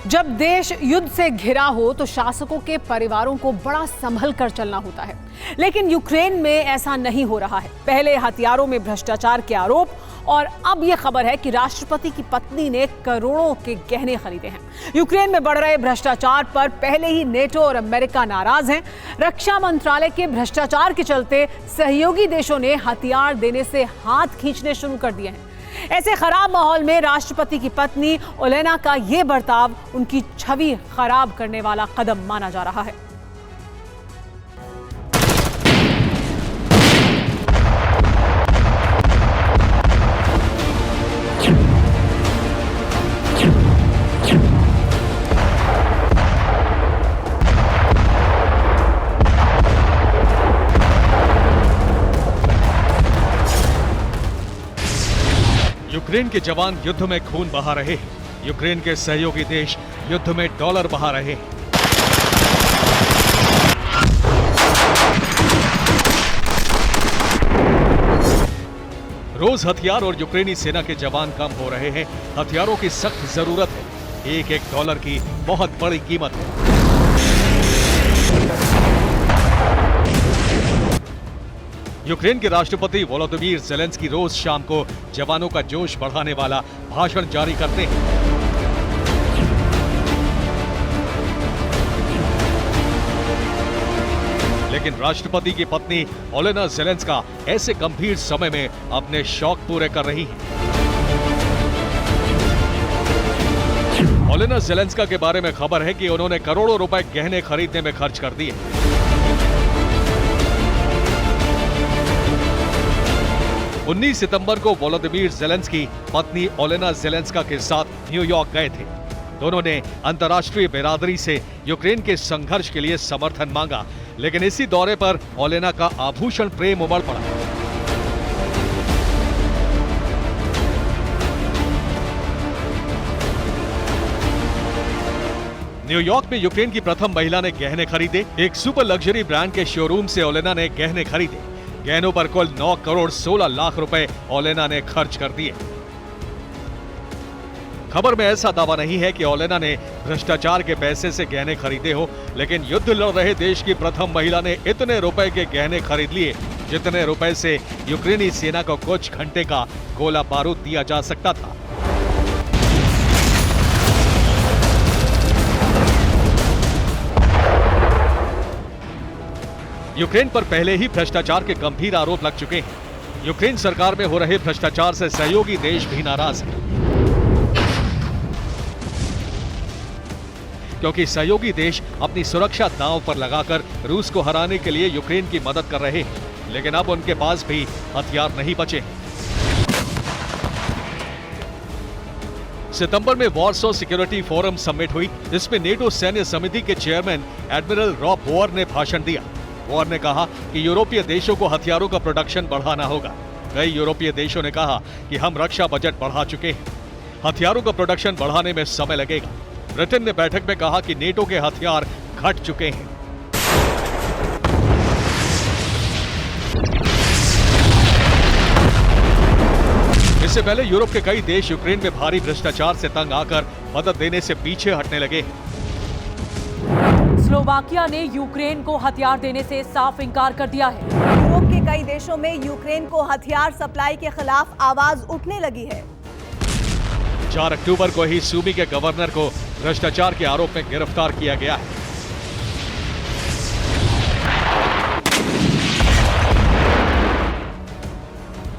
जब देश युद्ध से घिरा हो तो शासकों के परिवारों को बड़ा संभल कर चलना होता है, लेकिन यूक्रेन में ऐसा नहीं हो रहा है। पहले हथियारों में भ्रष्टाचार के आरोप और अब यह खबर है कि राष्ट्रपति की पत्नी ने करोड़ों के गहने खरीदे हैं। यूक्रेन में बढ़ रहे भ्रष्टाचार पर पहले ही नेटो और अमेरिका नाराज हैं। रक्षा मंत्रालय के भ्रष्टाचार के चलते सहयोगी देशों ने हथियार देने से हाथ खींचने शुरू कर दिए हैं। ऐसे खराब माहौल में राष्ट्रपति की पत्नी ओलेना का यह बर्ताव उनकी छवि खराब करने वाला कदम माना जा रहा है। यूक्रेन के जवान युद्ध में खून बहा रहे हैं। यूक्रेन के सहयोगी देश युद्ध में डॉलर बहा रहे हैं। रोज हथियार और यूक्रेनी सेना के जवान कम हो रहे हैं। हथियारों की सख्त जरूरत है। एक एक डॉलर की बहुत बड़ी कीमत है। यूक्रेन के राष्ट्रपति वोलोदिमीर ज़ेलेंस्की रोज शाम को जवानों का जोश बढ़ाने वाला भाषण जारी करते हैं। लेकिन राष्ट्रपति की पत्नी ओलेना ज़ेलेंस्का ऐसे गंभीर समय में अपने शौक पूरे कर रही हैं। ओलेना ज़ेलेंस्का के बारे में खबर है कि उन्होंने करोड़ों रुपए गहने खरीदने में खर्च कर दिए। 19 सितंबर को वोलोदिमीर ज़ेलेंस्की पत्नी ओलेना ज़ेलेंस्का के साथ न्यूयॉर्क गए थे। दोनों ने अंतर्राष्ट्रीय बिरादरी से यूक्रेन के संघर्ष के लिए समर्थन मांगा, लेकिन इसी दौरे पर ओलेना का आभूषण प्रेम उमड़ पड़ा। न्यूयॉर्क में यूक्रेन की प्रथम महिला ने गहने खरीदे। एक सुपर लग्जरी ब्रांड के शोरूम से ओलेना ने गहने खरीदे। गहनों पर कुल 9 करोड़ 16 लाख रुपए ओलेना ने खर्च कर दिए। खबर में ऐसा दावा नहीं है कि ओलेना ने भ्रष्टाचार के पैसे से गहने खरीदे हो, लेकिन युद्ध लड़ रहे देश की प्रथम महिला ने इतने रुपए के गहने खरीद लिए जितने रुपए से यूक्रेनी सेना को कुछ घंटे का गोला बारूद दिया जा सकता था। यूक्रेन पर पहले ही भ्रष्टाचार के गंभीर आरोप लग चुके हैं। यूक्रेन सरकार में हो रहे भ्रष्टाचार से सहयोगी देश भी नाराज हैं, क्योंकि सहयोगी देश अपनी सुरक्षा दांव पर लगाकर रूस को हराने के लिए यूक्रेन की मदद कर रहे हैं, लेकिन अब उनके पास भी हथियार नहीं बचे हैं। सितंबर में वॉर्सो सिक्योरिटी फोरम समिट हुई। इसमें नेटो सैन्य समिति के चेयरमैन एडमिरल रॉब वॉर ने भाषण दिया। वॉर ने कहा कि यूरोपीय देशों को हथियारों का प्रोडक्शन बढ़ाना होगा। कई यूरोपीय देशों ने कहा कि हम रक्षा बजट बढ़ा चुके हैं, हथियारों का प्रोडक्शन बढ़ाने में समय लगेगा। ब्रिटेन ने बैठक में कहा कि नेटो के हथियार घट चुके हैं। इससे पहले यूरोप के कई देश यूक्रेन में भारी भ्रष्टाचार से तंग आकर मदद देने से पीछे हटने लगे। स्लोवाकिया ने यूक्रेन को हथियार देने से साफ इनकार कर दिया है। यूरोप के कई देशों में यूक्रेन को हथियार सप्लाई के खिलाफ आवाज उठने लगी है। 4 अक्टूबर को ही सूबी के गवर्नर को भ्रष्टाचार के आरोप में गिरफ्तार किया गया है।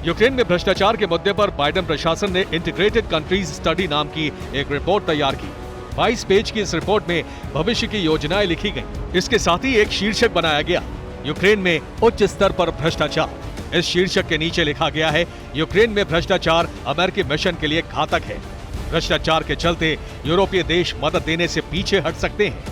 यूक्रेन में भ्रष्टाचार के मुद्दे पर बाइडेन प्रशासन ने इंटीग्रेटेड कंट्रीज स्टडी नाम की एक रिपोर्ट तैयार की। 22 पेज की इस रिपोर्ट में भविष्य की योजनाएं लिखी गईं। इसके साथ ही एक शीर्षक बनाया गया, यूक्रेन में उच्च स्तर पर भ्रष्टाचार। इस शीर्षक के नीचे लिखा गया है, यूक्रेन में भ्रष्टाचार अमेरिकी मिशन के लिए घातक है। भ्रष्टाचार के चलते यूरोपीय देश मदद देने से पीछे हट सकते हैं।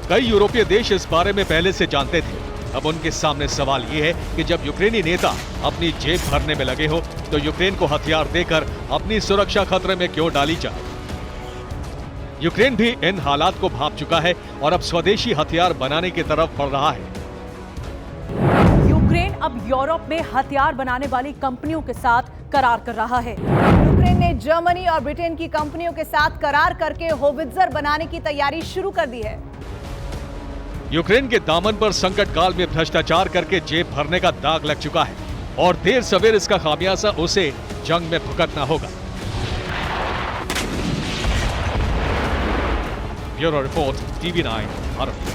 कई यूरोपीय देश इस बारे में पहले से जानते थे। अब उनके सामने सवाल यह है कि जब यूक्रेनी नेता अपनी जेब भरने में लगे हो तो यूक्रेन को हथियार देकर अपनी सुरक्षा खतरे में क्यों डाली जाए। यूक्रेन भी इन हालात को भांप चुका है और अब स्वदेशी हथियार बनाने की तरफ बढ़ रहा है। यूक्रेन अब यूरोप में हथियार बनाने वाली कंपनियों के साथ करार कर रहा है। यूक्रेन ने जर्मनी और ब्रिटेन की कंपनियों के साथ करार करके होवित्जर बनाने की तैयारी शुरू कर दी है। यूक्रेन के दामन पर संकट काल में भ्रष्टाचार करके जेब भरने का दाग लग चुका है और देर सवेर इसका खामियाजा उसे जंग में भुगतना होगा। Bureau report, TV9 Bharat.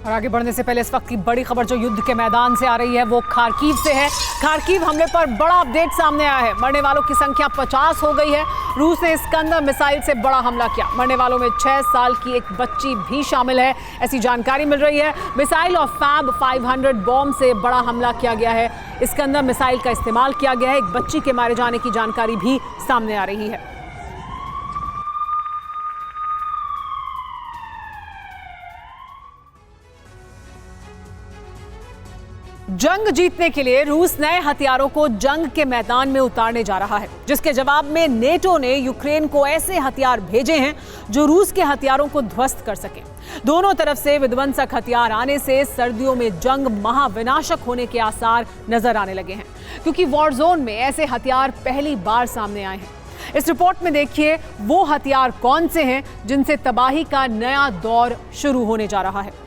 और आगे बढ़ने से पहले इस वक्त की बड़ी खबर जो युद्ध के मैदान से आ रही है वो खार्किव से है। खार्किव हमले पर बड़ा अपडेट सामने आया है। मरने वालों की संख्या 50 हो गई है। रूस ने स्कंदर मिसाइल से बड़ा हमला किया। मरने वालों में 6 साल की एक बच्ची भी शामिल है, ऐसी जानकारी मिल रही है। मिसाइल और फैब 500 बॉम्ब से बड़ा हमला किया गया है। स्कंदर मिसाइल का इस्तेमाल किया गया है। एक बच्ची के मारे जाने की जानकारी भी सामने आ रही है। जंग जीतने के लिए रूस नए हथियारों को जंग के मैदान में उतारने जा रहा है, जिसके जवाब में नेटो ने यूक्रेन को ऐसे हथियार भेजे हैं जो रूस के हथियारों को ध्वस्त कर सके। दोनों तरफ से विध्वंसक हथियार आने से सर्दियों में जंग महाविनाशक होने के आसार नजर आने लगे हैं, क्योंकि वॉर जोन में ऐसे हथियार पहली बार सामने आए हैं। इस रिपोर्ट में देखिए वो हथियार कौन से हैं जिनसे तबाही का नया दौर शुरू होने जा रहा है।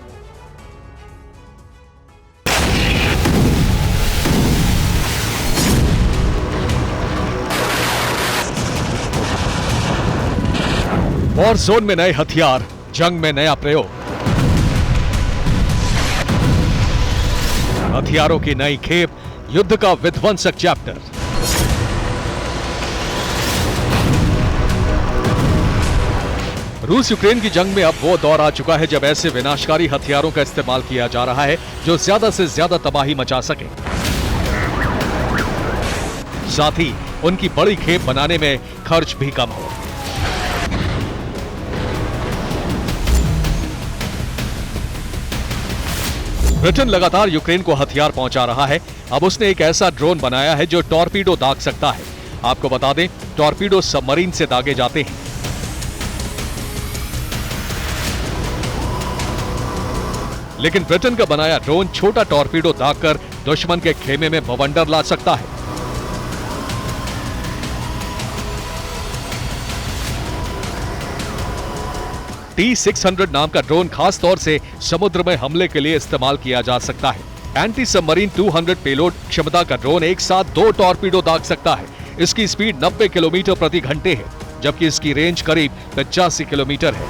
वॉर जोन में नए हथियार, जंग में नया प्रयोग। हथियारों की नई खेप, युद्ध का विध्वंसक चैप्टर। रूस यूक्रेन की जंग में अब वो दौर आ चुका है जब ऐसे विनाशकारी हथियारों का इस्तेमाल किया जा रहा है जो ज्यादा से ज्यादा तबाही मचा सके, साथ ही उनकी बड़ी खेप बनाने में खर्च भी कम हो। ब्रिटेन लगातार यूक्रेन को हथियार पहुंचा रहा है। अब उसने एक ऐसा ड्रोन बनाया है जो टॉर्पीडो दाग सकता है। आपको बता दें, टॉर्पीडो सबमरीन से दागे जाते हैं। लेकिन ब्रिटेन का बनाया ड्रोन छोटा टॉर्पीडो दागकर दुश्मन के खेमे में बवंडर ला सकता है। T-600 नाम का ड्रोन खास तौर से समुद्र में हमले के लिए इस्तेमाल किया जा सकता है। एंटी सबमरीन 200 पेलोड क्षमता का ड्रोन एक साथ 2 टॉर्पीडो दाग सकता है। इसकी स्पीड 90 किलोमीटर प्रति घंटे है, जबकि इसकी रेंज करीब 85 किलोमीटर है।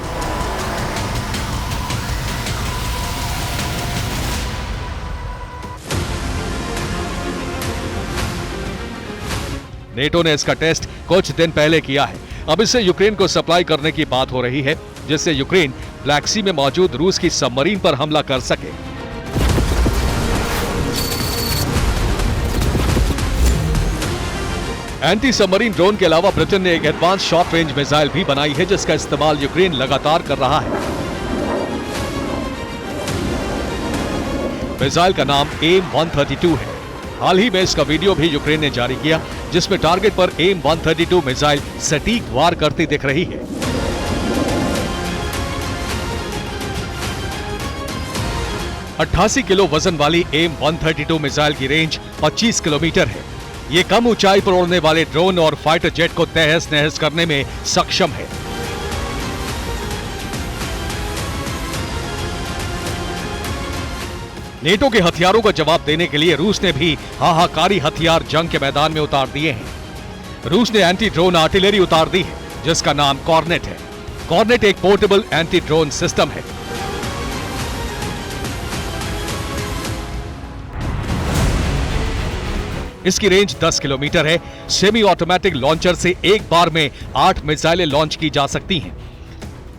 नेटो ने इसका टेस्ट कुछ दिन पहले किया है। अब इसे यूक्रेन को सप्लाई करने की बात हो रही है, जिससे यूक्रेन ब्लैक सी में मौजूद रूस की सबमरीन पर हमला कर सके। एंटी सबमरीन ड्रोन के अलावा ब्रिटेन ने एक एडवांस शॉर्ट रेंज मिसाइल भी बनाई है, जिसका इस्तेमाल यूक्रेन लगातार कर रहा है। मिसाइल का नाम AIM-132 है। हाल ही में इसका वीडियो भी यूक्रेन ने जारी किया, जिसमें टारगेट पर AIM-132 मिसाइल सटीक वार करती दिख रही है। $88 किलो वजन वाली AIM-132 मिसाइल की रेंज 25 किलोमीटर है। ये कम ऊंचाई पर उड़ने वाले ड्रोन और फाइटर जेट को तहस नहस करने में सक्षम है। नेटो के हथियारों का जवाब देने के लिए रूस ने भी हाहाकारी हथियार जंग के मैदान में उतार दिए हैं। रूस ने एंटी ड्रोन आर्टिलरी उतार दी है, जिसका नाम कॉर्नेट है। कॉर्नेट एक पोर्टेबल एंटी ड्रोन सिस्टम है। इसकी रेंज 10 किलोमीटर है। सेमी ऑटोमेटिक लॉन्चर से एक बार में 8 मिसाइलें लॉन्च की जा सकती हैं।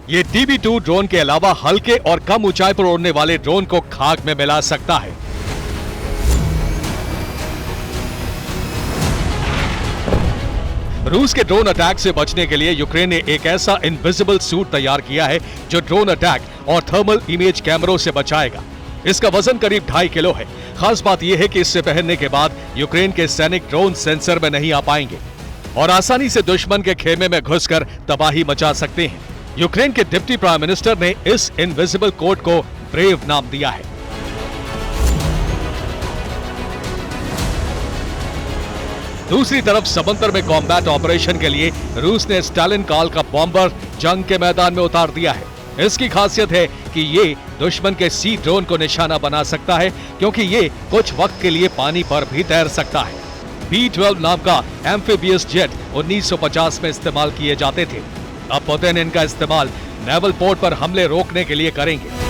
ये TB2 ड्रोन के अलावा हल्के और कम ऊंचाई पर उड़ने वाले ड्रोन को खाक में मिला सकता है। रूस के ड्रोन अटैक से बचने के लिए यूक्रेन ने एक ऐसा इनविजिबल सूट तैयार किया है जो ड्रोन अटैक और थर्मल इमेज कैमरों से बचाएगा। इसका वजन करीब 2.5 किलो है। खास बात यह है कि इससे पहनने के बाद यूक्रेन के सैनिक ड्रोन सेंसर में नहीं आ पाएंगे और आसानी से दुश्मन के खेमे में घुसकर तबाही मचा सकते हैं। यूक्रेन के डिप्टी प्राइम मिनिस्टर ने इस इनविजिबल कोट को ब्रेव नाम दिया है। दूसरी तरफ समंदर में कॉम्बैट ऑपरेशन के लिए रूस ने स्टालिन काल का बॉम्बर जंग के मैदान में उतार दिया है। इसकी खासियत है कि ये दुश्मन के सी ड्रोन को निशाना बना सकता है, क्योंकि ये कुछ वक्त के लिए पानी पर भी तैर सकता है। B-12 नाम का एम्फीबियस जेट 1950 में इस्तेमाल किए जाते थे। अब पुतिन इनका इस्तेमाल नेवल पोर्ट पर हमले रोकने के लिए करेंगे।